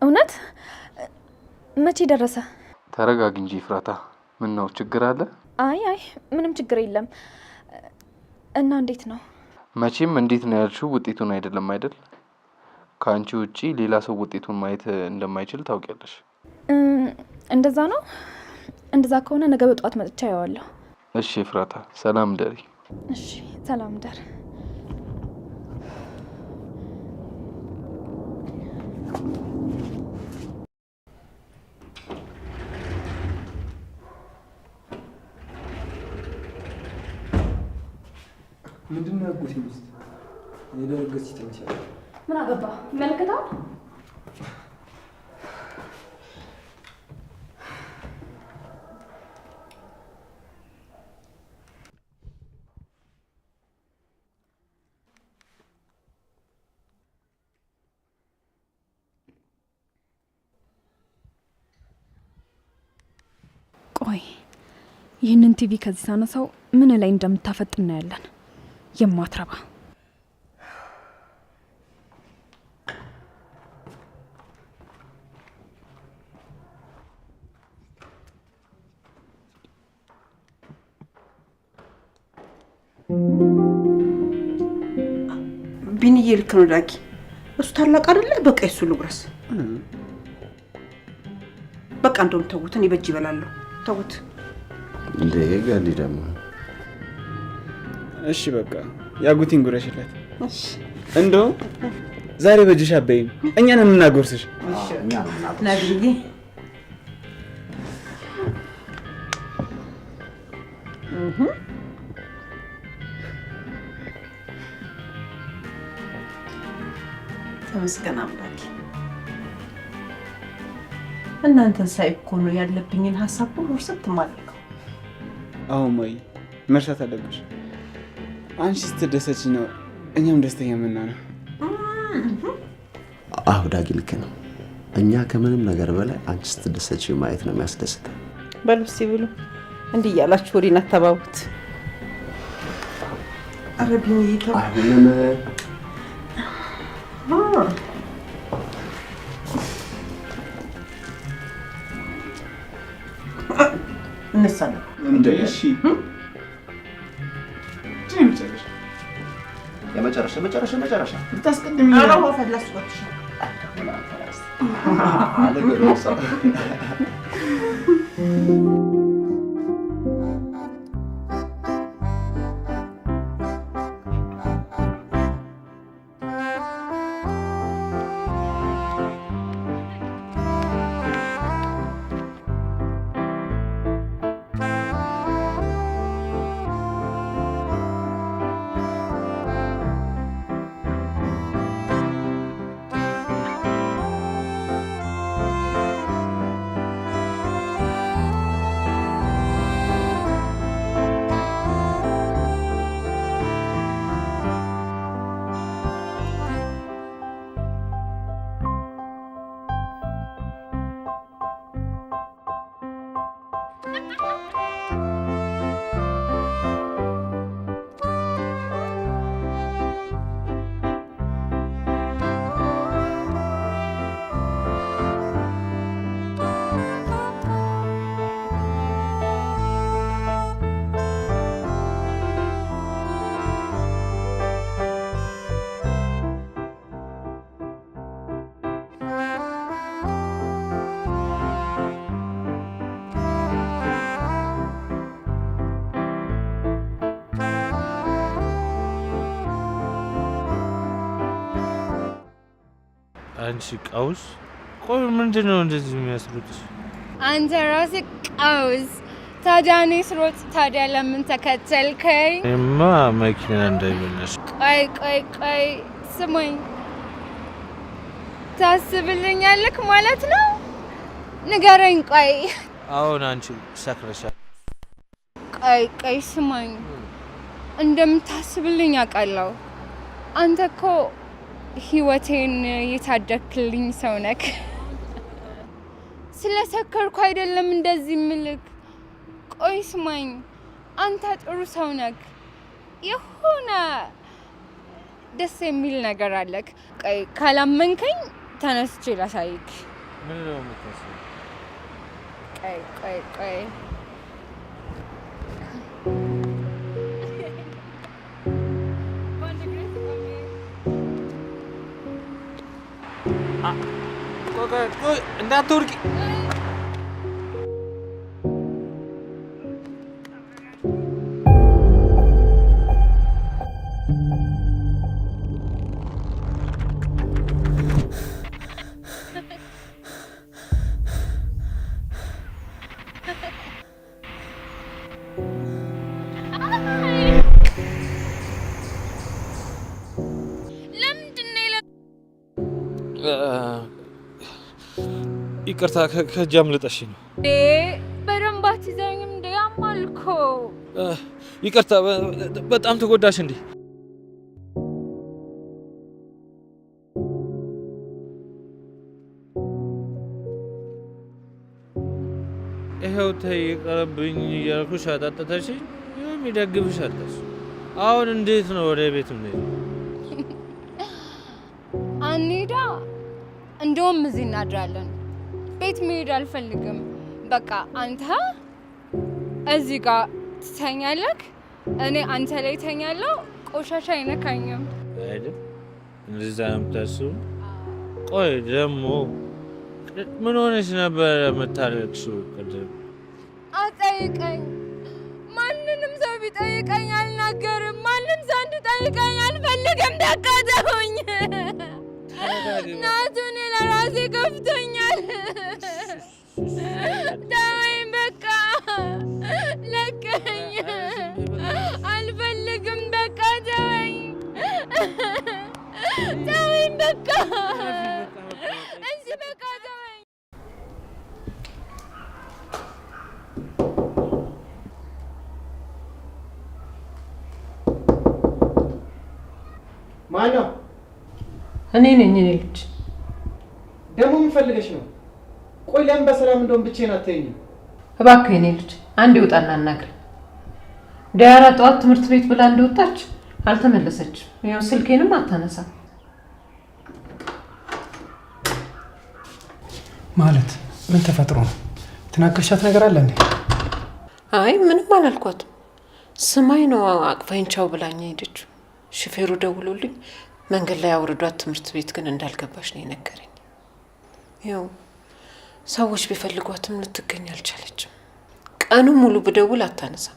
እውነት መቼ ደረሰ? ተረጋጊ እንጂ ፍራታ። ምን ነው ችግር አለ? አይ ምንም ችግር የለም። እና እንዴት ነው? መቼም እንዴት ነው ያልሽው ውጤቱን አይደለም አይደል? ካንቺ ውጪ ሌላ ሰው ውጤቱን ማየት እንደማይችል ታውቂያለሽ። እንደዛ ነው። እንደዛ ከሆነ ነገ በጧት መጥቻ ያዋለሁ። እሺ ፍራታ፣ ሰላም ደሪ። እሺ ሰላም ደር። ምንድነው ያጎቴ ሚስት? የደረገች ይተምቻል። ምን አገባ? መልክታው ቆይ ይህንን ቲቪ ከዚህ ሳነሳው ምን ላይ እንደምታፈጥ እናያለን። የማትረባ ቢንዬ ልክ ነው ዳጊ። እሱ ታላቅ አይደለ? በቃ እሱ ልጉረስ። በቃ እንደውም ተውት፣ እኔ በእጅ እበላለሁ። ተውት እንዴ ጋሊ ደግሞ። እሺ በቃ ያጉቲን ጉረሽለት። እሺ እንደው ዛሬ በእጅሽ አበይም እኛን የምናጎርስሽ። እሺ ነብዬ ተመስገን አምላኬ። እናንተን ሳይ እኮ ነው ያለብኝን ሀሳብ ሁሉ እርሰት ማለቀው። አሁን ማይ መርሳት አለብሽ። አንቺ ስትደሰች ነው እኛም ደስተኛ የምንሆነው። አዎ ዳጊ ልክ ነው። እኛ ከምንም ነገር በላይ አንቺ ስትደሰች ማየት ነው የሚያስደስተው። በልብስ ይብሉ እንዲህ እያላችሁ ወዲና ተባቡት። አረቢኝ ይተው አሁንም እንሰናለን እንዴ? እሺ የመጨረሻ ልታስቀድሚ አራው ፈላስ ወጥሽ አንቺ ቀውስ። ቆይ ምንድነው እንደዚህ የሚያስሩት? አንተ ራስህ ቀውስ። ታዲያ እኔ ስሮጥ ታዲያ ለምን ተከተልከኝ? እማ መኪና እንዳይመለስ። ቆይ ስሙኝ፣ ታስብልኛለህ ማለት ነው? ንገረኝ። ቆይ አሁን አንቺ ሰክረሻል። ቆይ ስሙኝ፣ እንደምታስብልኝ አውቃለሁ። አንተ እኮ ህይወቴን የታደክልኝ ሰው ነክ። ስለሰከርኩ አይደለም እንደዚህ ምልክ። ቆይ ስማኝ፣ አንተ ጥሩ ሰው ነክ። የሆነ ደስ የሚል ነገር አለክ። ካላመንከኝ ተነስቼ ላሳይክ። ምን ነው የምትመስለው? ቆይ ቆይ እንዳትወርቂ። ይቅርታ ከእጅ አምልጠሽ ነው። በደንብ አትይዘኝም እንዴ? አማልኮ ይቅርታ በጣም ተጎዳሽ እንዴ? ይኸው ተይ ይቅርብኝ እያልኩሽ አጣጥተሽኝ የሚደግፍሽ አጣሽ። አሁን እንዴት ነው ወደ ቤት የምንሄደው? አንሄዳ እንደውም እዚህ እናድራለን። ቤት መሄድ አልፈልግም። በቃ አንተ እዚህ ጋር ትተኛለህ፣ እኔ አንተ ላይ ተኛለሁ። ቆሻሻ አይነካኝም አይደል? እንደዛ ነው የምታስበው? ቆይ ደግሞ ምን ሆነሽ ነበር የምታለቅሺው ቅድም? አጠይቀኝ። ማንንም ሰው ቢጠይቀኝ አልናገርም። ማንም ሰው እንድጠይቀኝ አልፈልግም። ደቃተውኝ ናቱን ለራሴ ከፍቶኛል። ተወኝ በቃ ለቀኝ። አልፈልግም በቃ ተወኝ። ተወኝ በቃ እዚህ በቃ ተወኝ። ማነው? እኔ ነኝ። እኔ ልጅ ደግሞ ምን ፈልገሽ ነው? ቆይ ለምን በሰላም እንደውም ብቻዬን አትተኝም? እባክህ የኔ ልጅ አንዴ ውጣና አናግረኝ። ዲያራ ጠዋት ትምህርት ቤት ብላ እንደወጣች አልተመለሰችም። ይኸው ስልኬንም አታነሳም። ማለት ምን ተፈጥሮ ነው? ተናገርሻት ነገር አለ እንዴ? አይ ምንም አላልኳትም። ስማኝ ነው አቅፋኝ ቻው ብላኝ ሄደችው። ሹፌሩ ደውሎልኝ መንገድ ላይ አውርዷት ትምህርት ቤት ግን እንዳልገባሽ ነው የነገረኝ። ያው ሰዎች ቢፈልጓትም ልትገኝ አልቻለችም። ቀኑ ሙሉ ብደውል አታነሳም።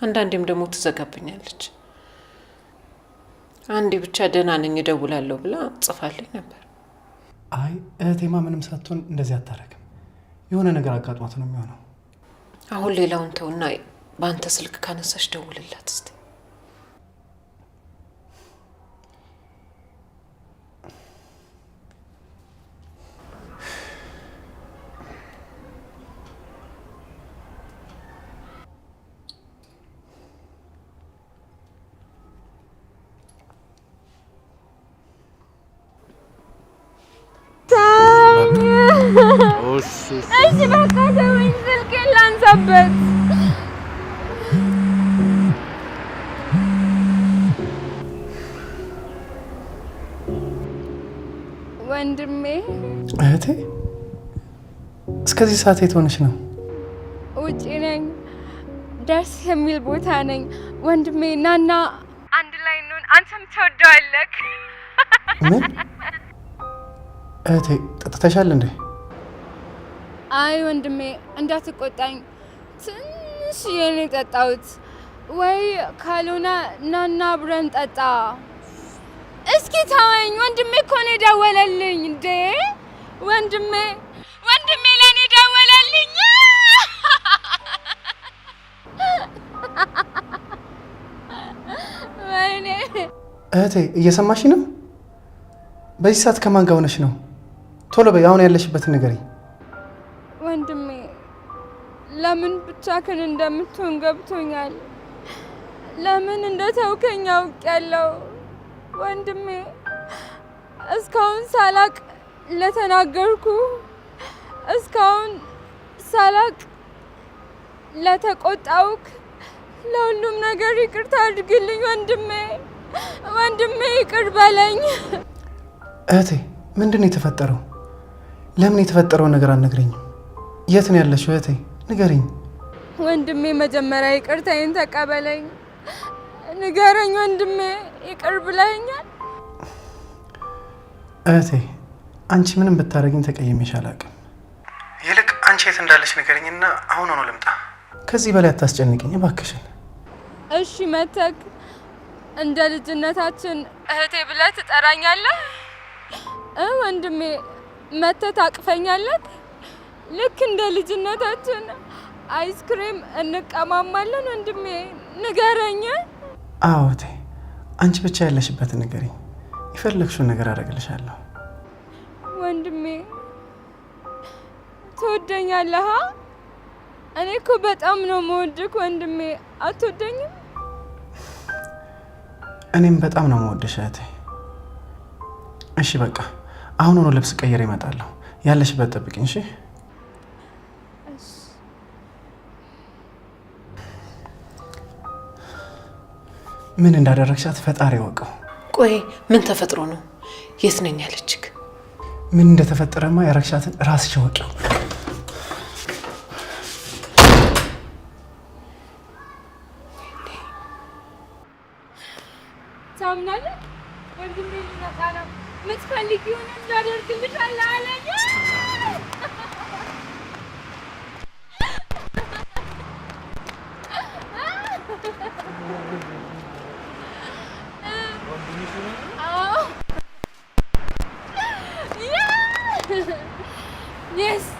አንዳንዴም ደግሞ ትዘጋብኛለች። አንዴ ብቻ ደህና ነኝ እደውላለሁ ብላ ጽፋልኝ ነበር። አይ እህቴማ ምንም ሳትሆን እንደዚህ አታረግም። የሆነ ነገር አጋጥሟት ነው የሚሆነው። አሁን ሌላውን ተውና በአንተ ስልክ ካነሳሽ ደውልላት እስቲ። እሺ በቃ ተወኝ። ስልኬን ላንሳበት። ወንድሜ። እህቴ እስከዚህ ሰዓት የት ሆነሽ ነው? ውጪ ነኝ። ደስ የሚል ቦታ ነኝ። ወንድሜ ናና አንድ ላይ ነን። አንተም ትወደዋለህ። ምን? እህቴ ጠጥተሻል እንዴ? አይ ወንድሜ እንዳትቆጣኝ፣ ትንሽ የኔ ጠጣሁት። ወይ ካልሆነ ናና አብረን ጠጣ። እስኪ ተወኝ። ወንድሜ እኮ ነው የደወለልኝ እንዴ! ወንድሜ ለኔ ደወለልኝ። ወይኔ እህቴ እየሰማሽ ነው? በዚህ ሰዓት ከማን ጋር ሆነሽ ነው? ቶሎ በይ፣ አሁን ያለሽበትን ንገሪኝ። ወንድሜ ለምን ብቻህን እንደምትሆን ገብቶኛል። ለምን እንደተውከኝ አውቄያለሁ። ወንድሜ እስካሁን ሳላቅ ለተናገርኩ፣ እስካሁን ሳላቅ ለተቆጣውክ፣ ለሁሉም ነገር ይቅርታ አድርግልኝ ወንድሜ። ወንድሜ ይቅር በለኝ። እህቴ ምንድን ነው የተፈጠረው? ለምን የተፈጠረውን ነገር አልነግረኝም? የት ነው ያለሽው እህቴ? ንገሪኝ። ወንድሜ መጀመሪያ ይቅርታዬን ተቀበለኝ። ንገረኝ ወንድሜ፣ ይቅር ብለኸኛል? እህቴ አንቺ ምንም ብታረጊኝ ተቀይሜሽ አላውቅም። ይልቅ አንቺ የት እንዳለሽ ንገሪኝና አሁን ሆኖ ልምጣ። ከዚህ በላይ አታስጨንቅኝ እባክሽን። እሺ መተክ እንደ ልጅነታችን እህቴ ብለህ ትጠራኛለህ? ወንድሜ መተህ ታቅፈኛለህ? ልክ እንደ ልጅነታችን አይስክሬም እንቀማማለን? ወንድሜ ንገረኝ። አዎ እህቴ፣ አንቺ ብቻ ያለሽበትን ንገሪኝ፣ የፈለግሽውን ነገር አደርግልሻለሁ። ወንድሜ ትወደኛለህ? እኔ እኮ በጣም ነው የምወድህ ወንድሜ። አትወደኝም? እኔም በጣም ነው የምወድሽ እህቴ። እሺ በቃ አሁን ሆኖ ልብስ ቀይሬ እመጣለሁ። ያለሽበት ጠብቂኝ እሺ? ምን እንዳደረግሻት ፈጣሪ ያወቀው። ቆይ ምን ተፈጥሮ ነው? የት ነኝ ያለችክ? ምን እንደተፈጠረማ ያረግሻትን ራስሽ ወቂው። ታምናለህ? ወንድሜ ሊመጣ ነው። የምትፈልጊውን እንዳደርግልሻለሁ አለኝ። Yes.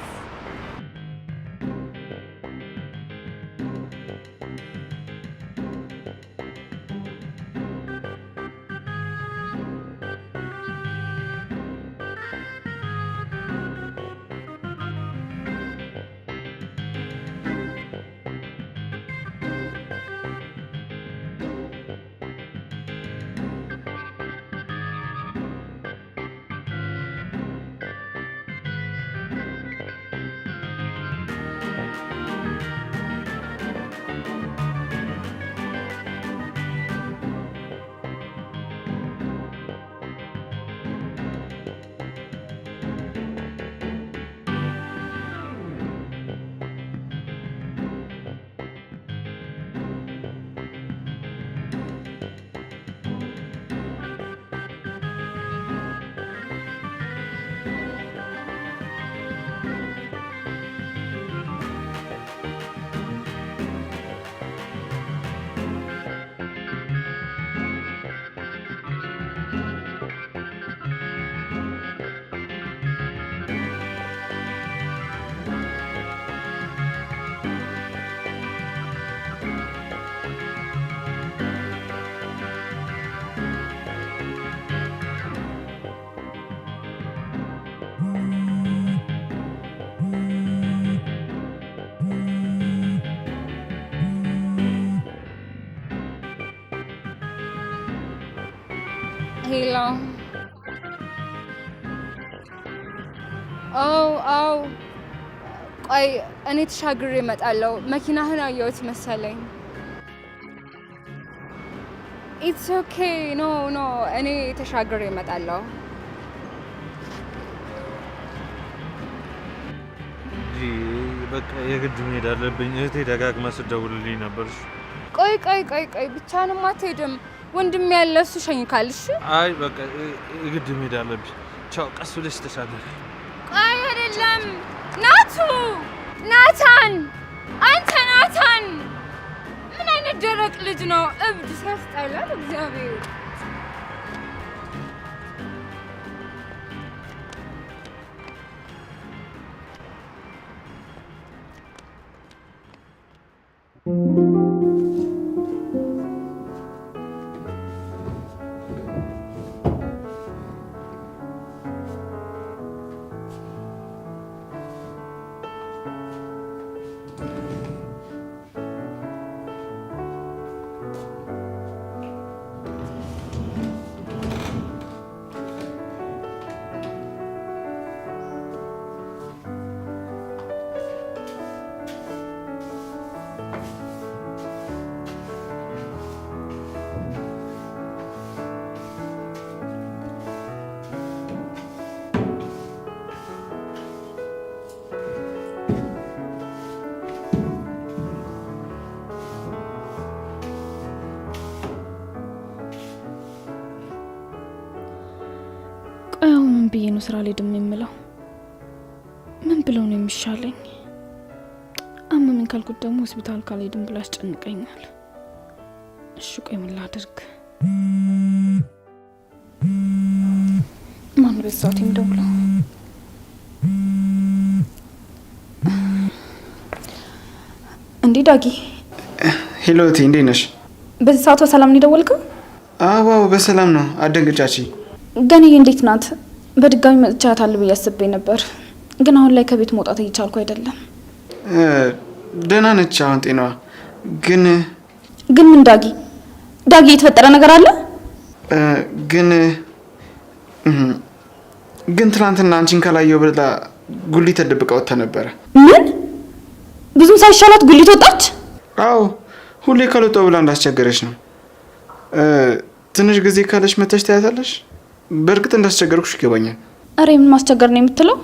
ሄሎ። አው ቆይ እኔ ተሻግሬ እመጣለሁ። መኪናህን አየሁት መሰለኝ። ኢትስ ኦኬ። ኖ እኔ ተሻግሬ እመጣለሁ። በቃ የግድ መሄድ አለብኝ። እህቴ ደጋግማ ስትደውልልኝ ነበር። ቆይ ብቻህንም አትሄድም? ወንድሜ ያለ እሱ ሸኝካል። እሺ አይ በቃ የግድ መሄድ አለብኝ። ቻው። ቀስ ብለሽ ተሻገሪ። ቆይ አይደለም ናታን፣ አንተ ናታን፣ ምን አይነት ደረቅ ልጅ ነው? እብድ ሲያስጠላል። እግዚአብሔር ምን ብዬ ነው ስራ ላይ ደም የምለው? ምን ብለው ነው የሚሻለኝ? አመመኝ ካልኩት ደግሞ ሆስፒታል ካልሄድም ብላ አስጨንቀኛል። እሺ ቆይ ምን ላድርግ? ማን በዛት እንደውለው? እንዴ ዳጊ። ሄሎ እቴ እንዴት ነሽ? በዚህ ሰዓት በሰላም ነው የደወልከው? አዎ በሰላም ነው። አደንግጫች። ገንዬ እንዴት ናት? በድጋሚ መጥቻታለሁ ብዬ አስቤ ነበር፣ ግን አሁን ላይ ከቤት መውጣት እየቻልኩ አይደለም። ደህና ነች አሁን ጤናዋ። ግን ምን ዳጊ የተፈጠረ ነገር አለ? ግን ትናንትና አንቺን ካላየው ብላ ጉሊት ተደብቃ ወጥታ ነበረ። ምን? ብዙም ሳይሻላት ጉሊት ወጣች? አዎ ሁሌ ካልወጣው ብላ እንዳስቸገረች ነው። ትንሽ ጊዜ ካለች መተሽ ታያታለሽ። በእርግጥ እንዳስቸገርኩሽ ይገባኛል። አሬ ምን ማስቸገር ነው የምትለው?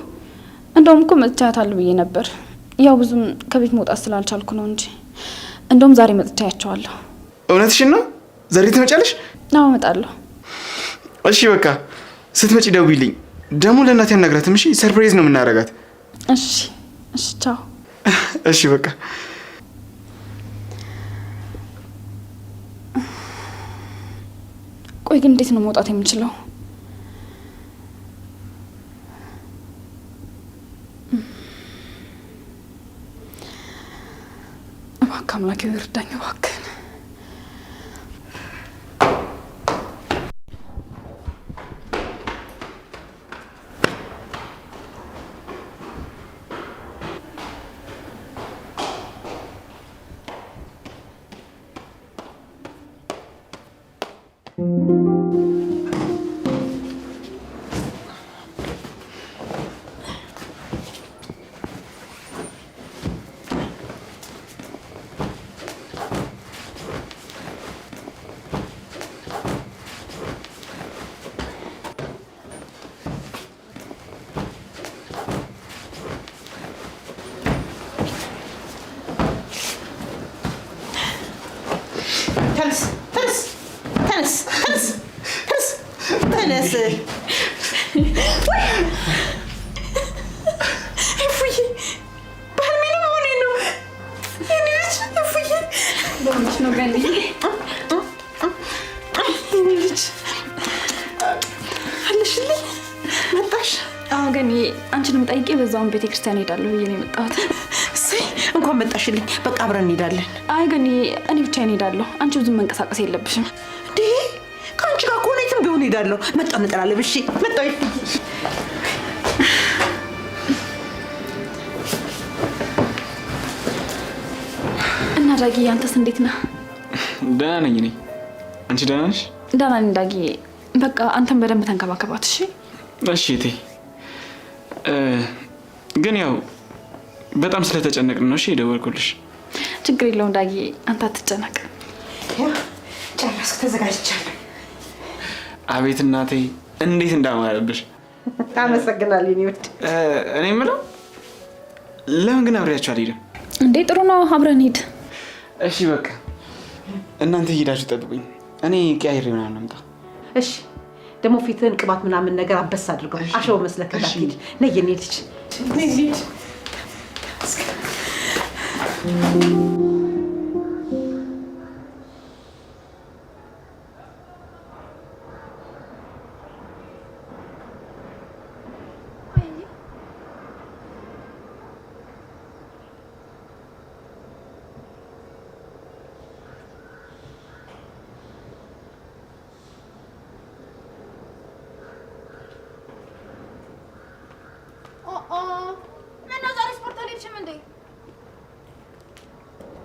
እንደውም እኮ መጥቻታለሁ ብዬ ነበር። ያው ብዙም ከቤት መውጣት ስላልቻልኩ ነው እንጂ እንደውም ዛሬ መጥቻያቸዋለሁ። እውነትሽን ነው? ዛሬ ትመጫለሽ? አዎ እመጣለሁ። እሺ በቃ ስትመጪ ደውይልኝ። ደግሞ ለእናቴ አናግራትም። እሺ ሰርፕራይዝ ነው የምናረጋት። እሺ ቻው። እሺ በቃ ቆይ ግን እንዴት ነው መውጣት የምችለው? እባክህ አምላኬ እርዳኝ እባክህ። ተነስ። እፉዬ በህልሜ ነው መሆኔ ነው። የኔ ልጅ እፉዬ በሆንሽ ነው ገንዬ። የኔ ልጅ አለሽልኝ? መጣሽ? አዎ ገንዬ፣ አንቺንም ጠይቄ በዛውን ቤተክርስቲያን ሄዳለሁ ብዬ ነው የመጣሁት። እሰይ እንኳን መጣሽልኝ። በቃ አብረን እንሄዳለን። አይ ገንዬ፣ እኔ ብቻዬን እሄዳለሁ። አንቺ ብዙም መንቀሳቀስ የለብሽም። እንዴ ከአንቺ ጋር ከሆነ የትም ቢሆን እሄዳለሁ። መጣሁ እንጠራለን። እሺ መጣሁ። እና ዳጊ አንተስ እንዴት ነህ? ደህና ነኝ እኔ። አንቺ ደህና ነሽ? ደህና ነኝ ዳጊ። በቃ አንተን በደንብ ተንከባከባት እሺ? እሺ እቴ። ግን ያው በጣም ስለተጨነቅን ነው እሺ የደወልኩልሽ። ችግር የለውም ዳጊ፣ አንተ አትጨነቅ። ጨረስኩ፣ ተዘጋጅቻለሁ። አቤት እናቴ እንዴት እንዳማረብሽ። አመሰግናለሁ የኔ ውድ። እኔ የምለው ለምን ግን አብሬያችሁ አልሄድም? እንዴ ጥሩ ነው፣ አብረን ሂድ። እሺ በቃ እናንተ ሄዳችሁ ጠብቁኝ። እኔ ቀያይሬ ምናምን ልምጣ። እሺ ደግሞ ፊትህን ቅባት ምናምን ነገር አበስ አድርገው። አሸው መስለክ እንዳትሄድ። ነይ የኔ ልጅ ነይ ልጅ።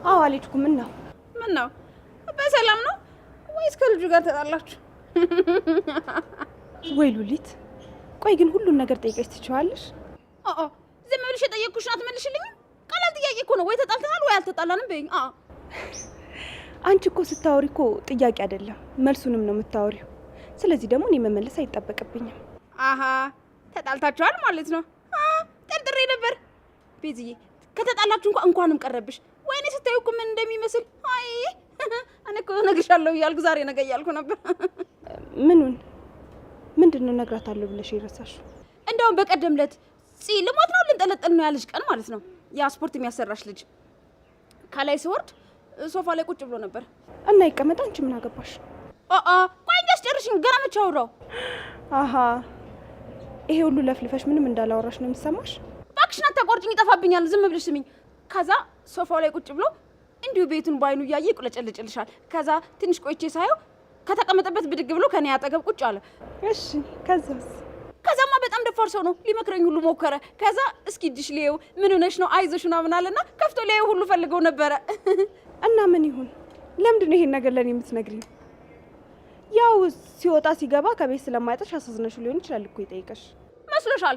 አዎ አልሄድኩም። ምን ነው በሰላም ነው ወይስ ከልጁ ጋር ተጣላችሁ? ወይ ሉሊት፣ ቆይ ግን ሁሉን ነገር ጠይቀሽ ትችዋለሽ? ዝም ብለሽ የጠየቅኩሽ ናት መልሽልኝ። ቀላል ጥያቄ እኮ ነው። ወይ ተጣልተናል ወይ አልተጣላንም በይኝ። አንቺ እኮ ስታወሪ እኮ ጥያቄ አይደለም መልሱንም ነው የምታወሪው። ስለዚህ ደግሞ እኔ መመለስ አይጠበቅብኝም። ተጣልታችኋል ማለት ነው? ጠርጥሬ ነበር። ቤዝዬ ከተጣላችሁ እንኳንም ቀረብሽ። ወይኔ ስታዩ እኮ ምን እንደሚመስል። አይ እኔ እኮ እነግርሻለሁ እያልኩ ዛሬ ነገ እያልኩ ነበር። ምኑን? ምንድነው እነግራታለሁ ብለሽ ይረሳሽ? እንደውም በቀደም ዕለት ልሞት ነው ልንጠለጠል ነው ያለሽ ቀን ማለት ነው። ያ ስፖርት የሚያሰራሽ ልጅ ከላይ ሲወርድ ሶፋ ላይ ቁጭ ብሎ ነበር እና ይቀመጥ። አንቺ ምን አገባሽ? ቆይ አስጨርሽኝ። ገና መች አወራው? አሃ ይሄ ሁሉ ለፍልፈሽ ምንም እንዳላወራሽ ነው የሚሰማሽ? እባክሽን አታቋርጭኝ፣ ይጠፋብኛል። ዝም ብለሽ ስሚኝ። ከዛ ሶፋው ላይ ቁጭ ብሎ እንዲሁ ቤቱን ባይኑ እያየ ይቁለጨልጭልሻል። ከዛ ትንሽ ቆይቼ ሳየው ከተቀመጠበት ብድግ ብሎ ከኔ አጠገብ ቁጭ አለ። እሺ ከዛስ? ከዛማ በጣም ደፋር ሰው ነው። ሊመክረኝ ሁሉ ሞከረ። ከዛ እስኪ እድሽ ሊየው ምን ሆነሽ ነው አይዞሽ ምናምን አለና ከፍቶ ሊየው ሁሉ ፈልገው ነበረ። እና ምን ይሁን? ለምንድን ነው ይሄን ነገር ለኔ የምትነግሪኝ? ያው ሲወጣ ሲገባ ከቤት ስለማይጠሽ አሳዝነሽ ሊሆን ይችላል እኮ ይጠይቀሽ መስሎሻል?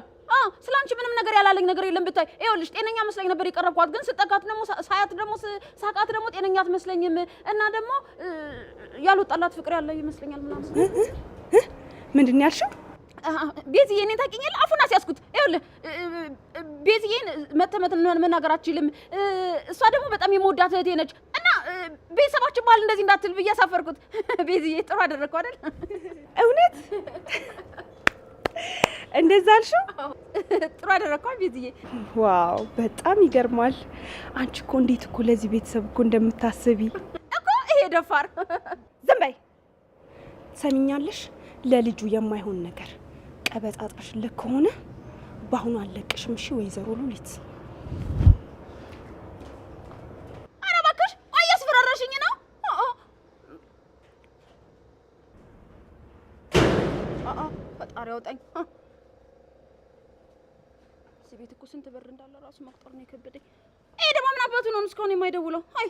ስላንቺ ምንም ነገር ያላለኝ ነገር የለም ብታይ። ይኸውልሽ ጤነኛ መስለኝ ነበር የቀረብኳት፣ ግን ስጠጋት ደግሞ ሳያት ደግሞ ሳቃት ደግሞ ጤነኛ አትመስለኝም። እና ደግሞ ያልወጣላት ፍቅር ያለ ይመስለኛል ምናምን። ምንድን ያልሽው? ቤዝዬ እኔን ታውቂኛለሽ? አፉን አስያዝኩት። ይኸውልህ ቤዝዬን መናገር አትችልም። እሷ ደግሞ በጣም የምወዳት እህቴ ነች እና ቤተሰባችን ባህል እንደዚህ እንዳትል ብዬ አሳፈርኩት። ቤዝዬ ጥሩ አደረግኩ አይደል? እውነት እንደዛ አልሽው? ጥሩ አደረግኩ ቤዝዬ። ዋው በጣም ይገርማል። አንቺ እኮ እንዴት እኮ ለዚህ ቤተሰብ እኮ እንደምታስቢ እኮ። ይሄ ደፋር ዝም በይ። ሰሚኛለሽ? ለልጁ የማይሆን ነገር ቀበጣጣሽ ለከሆነ ባሁኑ አለቅሽም። እሺ ወይዘሮ ሉሊት። ኧረ እባክሽ አያስፈራራሽኝ ነው። ፈጣሪ አውጣኝ። እዚህ ቤት እኮ ስንት ብር እንዳለ ራሱ መቁጠር ነው የከበደኝ። ይሄ ደግሞ ምን አባቱ ነው እስካሁን የማይደውለው? አይ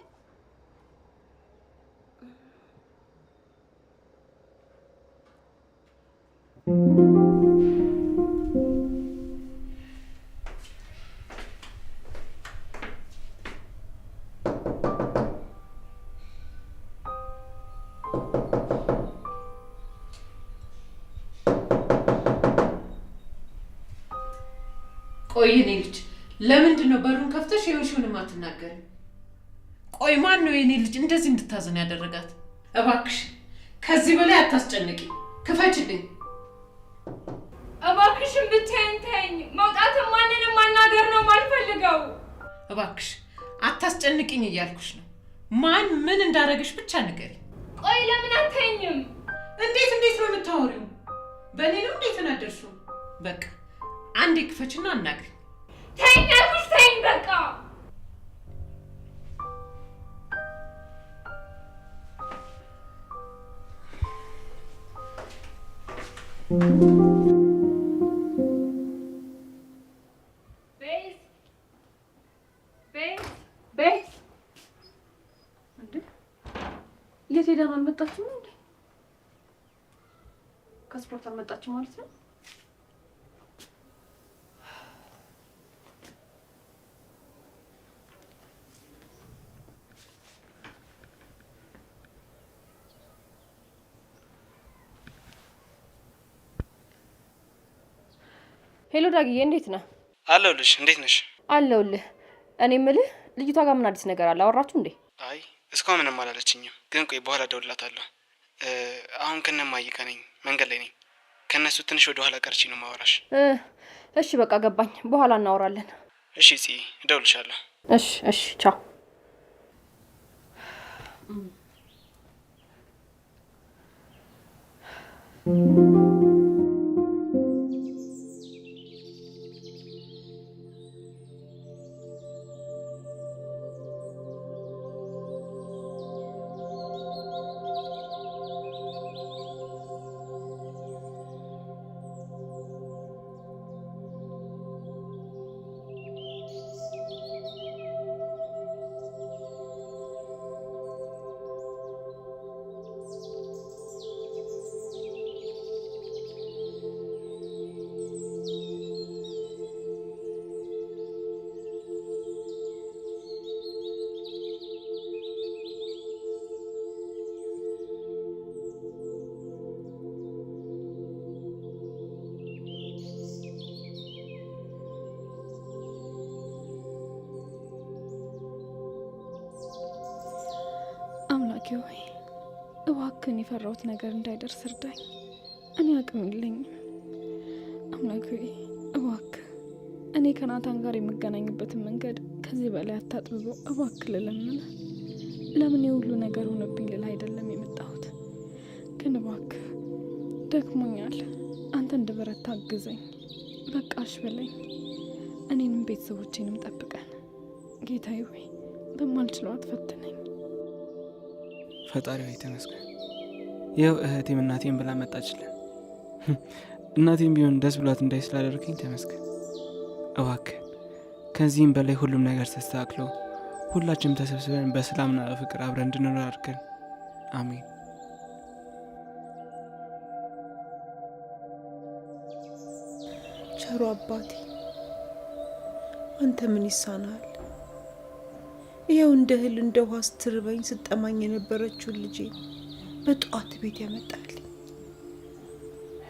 ቆይ የኔ ልጅ ለምንድን ነው በሩን ከፍተሽ የሆንሽውን ማትናገሪ? ቆይ ማን ነው የኔ ልጅ እንደዚህ እንድታዘን ያደረጋት? እባክሽ ከዚህ በላይ አታስጨንቂ፣ ክፈችልኝ። እባክሽን ብቻዬን ተይኝ። መውጣትም ማንንም ማናገር ነው የማልፈልገው። እባክሽ አታስጨንቂኝ እያልኩሽ ነው። ማን ምን እንዳደረግሽ ብቻ ንገሪ። ቆይ ለምን አትተኝም? እንዴት ነው የምታወሪው? በእኔ ነው እንዴት ተናደርሽው? በቃ አንዴ ክፈችና አናግሪ። ተይኝ አልኩሽ፣ ተይኝ በቃ። ቤት እንዴ? የት ሄዳ ነው? አልመጣችም እንዴ? ከስፖርት አልመጣችም ማለት ነው? ሄሎ ዳግዬ፣ እንዴት ነህ? አለሁልሽ። እንዴት ነሽ? አለሁልህ። እኔ የምልህ ልጅቷ ጋር ምን አዲስ ነገር አለ? አወራችሁ እንዴ? አይ እስካሁን ምንም አላለችኝም፣ ግን ቆይ በኋላ እደውልላታለሁ። አሁን ከነማዬ ጋር ነኝ፣ መንገድ ላይ ነኝ። ከነሱ ትንሽ ወደ ኋላ ቀርቼ ነው ማወራሽ። እሺ በቃ ገባኝ። በኋላ እናወራለን። እሺ ጽ እደውልልሻለሁ። እሺ ቻው። አምላኬ ሆይ እባክህን የፈራሁት ነገር እንዳይደርስ እርዳኝ። እኔ አቅም የለኝም። አምላኬ እባክህ እኔ ከናታን ጋር የምገናኝበትን መንገድ ከዚህ በላይ አታጥብበው እባክህ ልለምንህ። ለምን የሁሉ ነገር ሆነብኝ ልል አይደለም የመጣሁት፣ ግን እባክህ ደክሞኛል። አንተ እንድበረታ አግዘኝ። በቃሽ በለኝ። እኔንም ቤተሰቦቼንም ጠብቀን። ጌታዬ ሆይ በማልችለው አትፈትነኝ። ፈጣሪ ሆይ ተመስገን። ይኸው እህቴም እናቴም ብላ መጣችልን። እናቴም ቢሆን ደስ ብሏት እንዳይ ስላደረገኝ ተመስገን። እባክህ ከዚህም በላይ ሁሉም ነገር ተስተካክሎ ሁላችንም ተሰብስበን በሰላምና በፍቅር አብረን እንድንኖር አድርገን። አሜን። ቸሩ አባቴ አንተ ምን ይሳናል? ይኸው እንደ እህል እንደ ውሃ ስትርበኝ ስጠማኝ የነበረችውን ልጄ በጠዋት ቤት ያመጣልኝ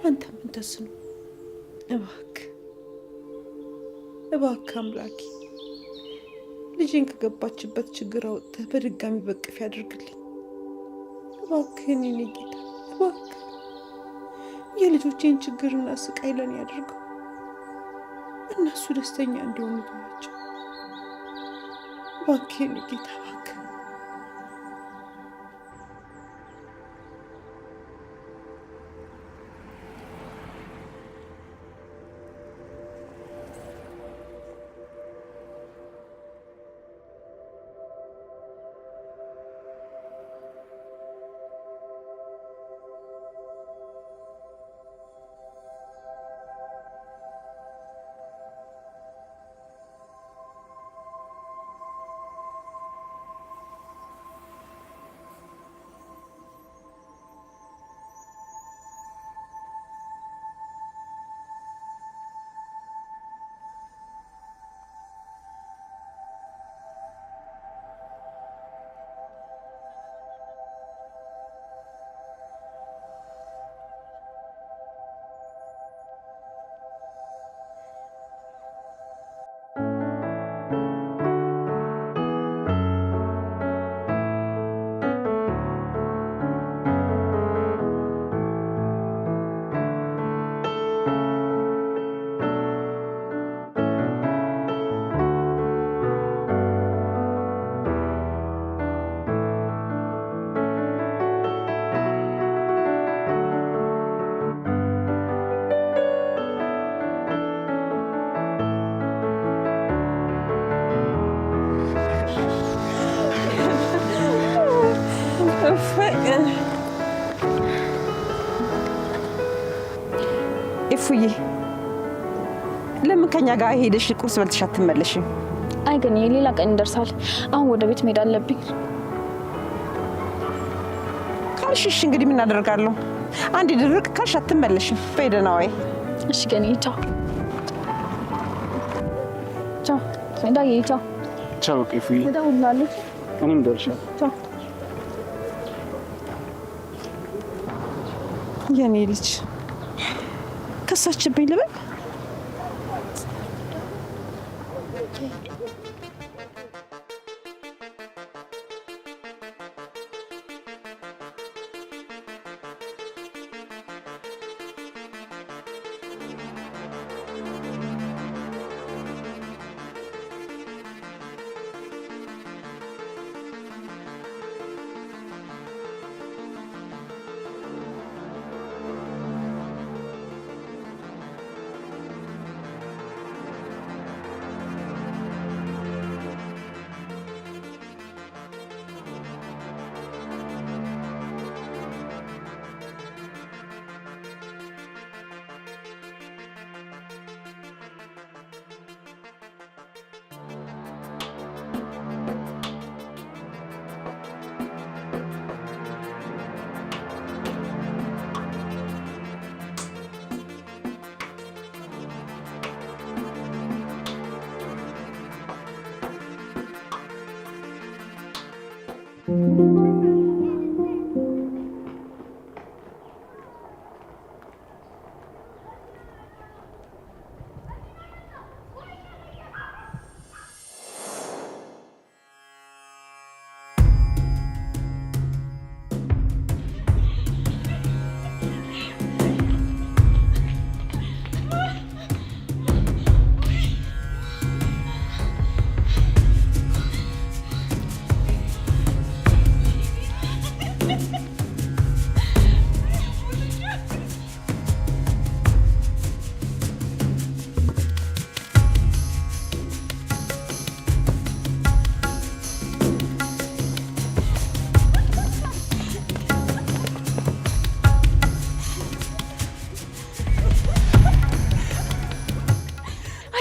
አንተ ምን ተስኖ? እባክህ አምላኬ ልጄን ከገባችበት ችግር አውጥተህ በድጋሚ በቅፍ ያድርግልኝ። እባክህን የኔ ጌታ እባክህ የልጆቼን ችግርና ስቃይ ለኔ ያድርገው። እነሱ ደስተኛ እንዲሆኑ ተዋቸው። እባክህ የኔ ጌታ እባክህ። እፉዬ ለምን ከኛ ጋር ሄደሽ ቁርስ በልተሽ አትመለሽም? አይ ግን የሌላ ቀን ይደርሳል። አሁን ወደ ቤት መሄድ አለብኝ። ካልሽሽ እንግዲህ ምን አደርጋለሁ? አንድ ድርቅ ካልሽ አትመለሽም። በደህና ወይ? እሺ ገኒ ቻው ቻው። ሰንዳዬ ቻው ቻው። እፉዬ እደውላለሁ። እኔም ደርሻለሁ። ቻው የኔ ልጅ ከሳችብኝ ልበል?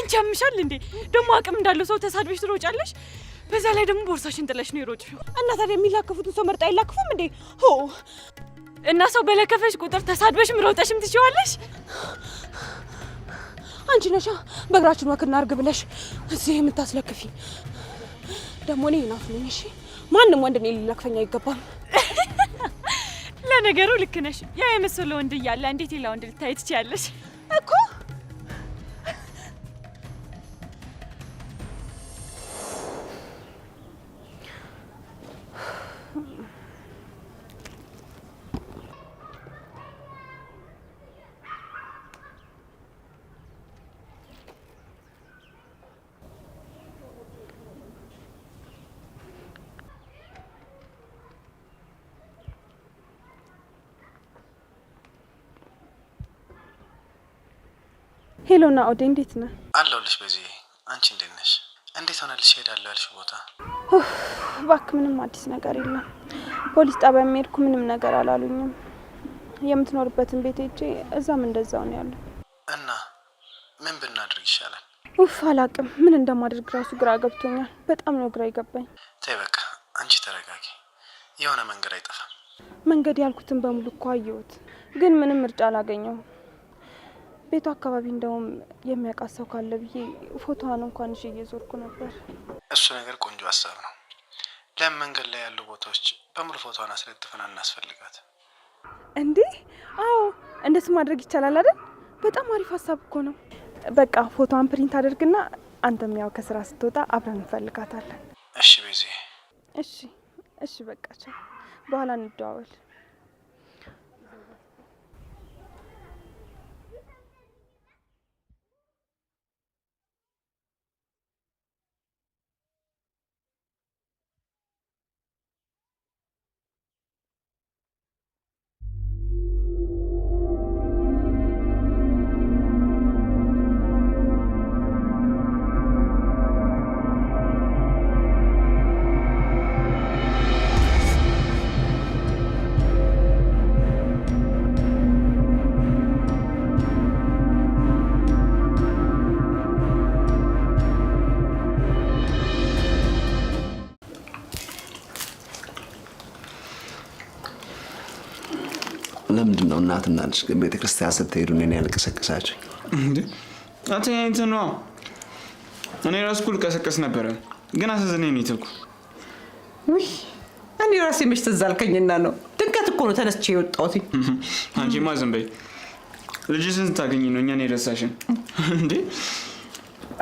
አንቺ ያምሻል እንዴ? ደግሞ አቅም እንዳለው ሰው ተሳድበሽ ትሮጫለሽ። በዛ ላይ ደግሞ ቦርሳሽን ጥለሽ ነው የሮጥሽው። እና ታዲያ የሚላከፉትን ሰው መርጣ አይላክፉም እንዴ? ሆ እና ሰው በለከፈሽ ቁጥር ተሳድበሽም ሮጠሽም ትችዋለሽ። አንቺ ነሻ በእግራችን ወክ እናድርግ ብለሽ እዚህ የምታስለክፊ። ደግሞ እኔ ናፍ ነኝ። እሺ ማንም ወንድ እኔ ሊለክፈኝ አይገባም። ለነገሩ ልክ ነሽ። ያ የመሰለ ወንድ እያለ እንዴት ሌላ ወንድ ልታይ ትችያለሽ እኮ? ሄሎ ናኦድ፣ እንዴት ነህ? አለሁልሽ። በዚህ አንቺ እንዴት ነሽ? እንዴት ሆነልሽ? ሄዳለሁ ያልሽው ቦታ? እባክህ ምንም አዲስ ነገር የለም። ፖሊስ ጣቢያ የሚሄድኩ ምንም ነገር አላሉኝም። የምትኖርበትን ቤት ሄጄ እዛም እንደዛው ነው ያለው። እና ምን ብናድርግ ይሻላል? አላቅም። ምን እንደማድረግ ራሱ ግራ ገብቶኛል። በጣም ነው ግራ ይገባኝ። ተይ በቃ አንቺ ተረጋጊ። የሆነ መንገድ አይጠፋም። መንገድ ያልኩትን በሙሉ እኮ አየሁት፣ ግን ምንም ምርጫ አላገኘውም። ቤቱ አካባቢ እንደውም የሚያውቃት ሰው ካለ ብዬ ፎቶዋን እንኳን እሺ እየዞርኩ ነበር። እሱ ነገር ቆንጆ ሀሳብ ነው። ለምን መንገድ ላይ ያሉ ቦታዎች በሙሉ ፎቶዋን አስለጥፈን እናስፈልጋት እንዴ? አዎ እንደሱ ማድረግ ይቻላል አይደል? በጣም አሪፍ ሀሳብ እኮ ነው። በቃ ፎቶዋን ፕሪንት አድርግና አንተም ያው ከስራ ስትወጣ አብረን እንፈልጋታለን። እሺ ቤዚ። እሺ በቃ ቻው፣ በኋላ እንደዋወል። ለምንድን ነው እናትና ልጅ ግን ቤተክርስቲያን ስትሄዱ እኔን ያልቀሰቀሳችሁኝ? እንዴ አትኛይት ነው። እኔ ራስ ኩል ቀሰቀስ ነበረ ግን አሳዘነኝ ነው የተኩ። ውይ እኔ ራሴ መች ትዝ አልከኝና ነው። ድንገት እኮ ነው ተነስቼ የወጣሁት። አንቺማ ዝም በይ። ልጅሽን ስታገኝ ነው እኛን የረሳሽን እንዴ?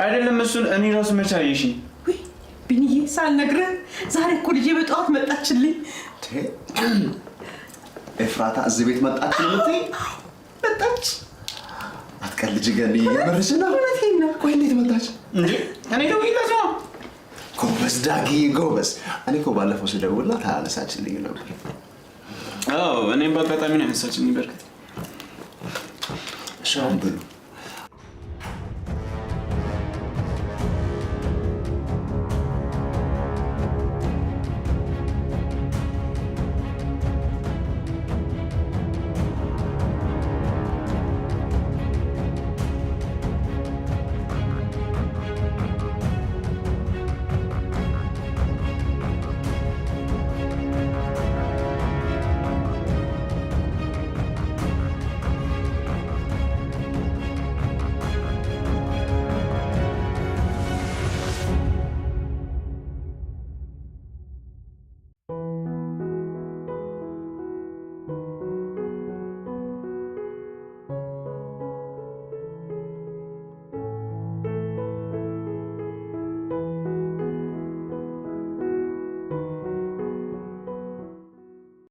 አይደለም እሱን እኔ ራሱ መች አየሽኝ? ውይ ቢኒዬ ሳልነግርህ ዛሬ እኮ ልጄ በጠዋት መጣችልኝ። ኤፍራታ እዚህ ቤት መጣች ነው እንዴ? መጣች። አትቀልጂ ገኒ፣ የምርሽ ነው? እውነቴን ነው። ቆይ እንዴት መጣች እንዴ? እኔ ደውዬላት ነው። ጎበዝ ዳጊ ጎበዝ። እኔ እኮ ባለፈው ስደውልላት አላነሳችልኝ ነበር። አዎ እኔም በአጋጣሚ ነው ያነሳችልኝ። በርግጥ ሻም ብሉ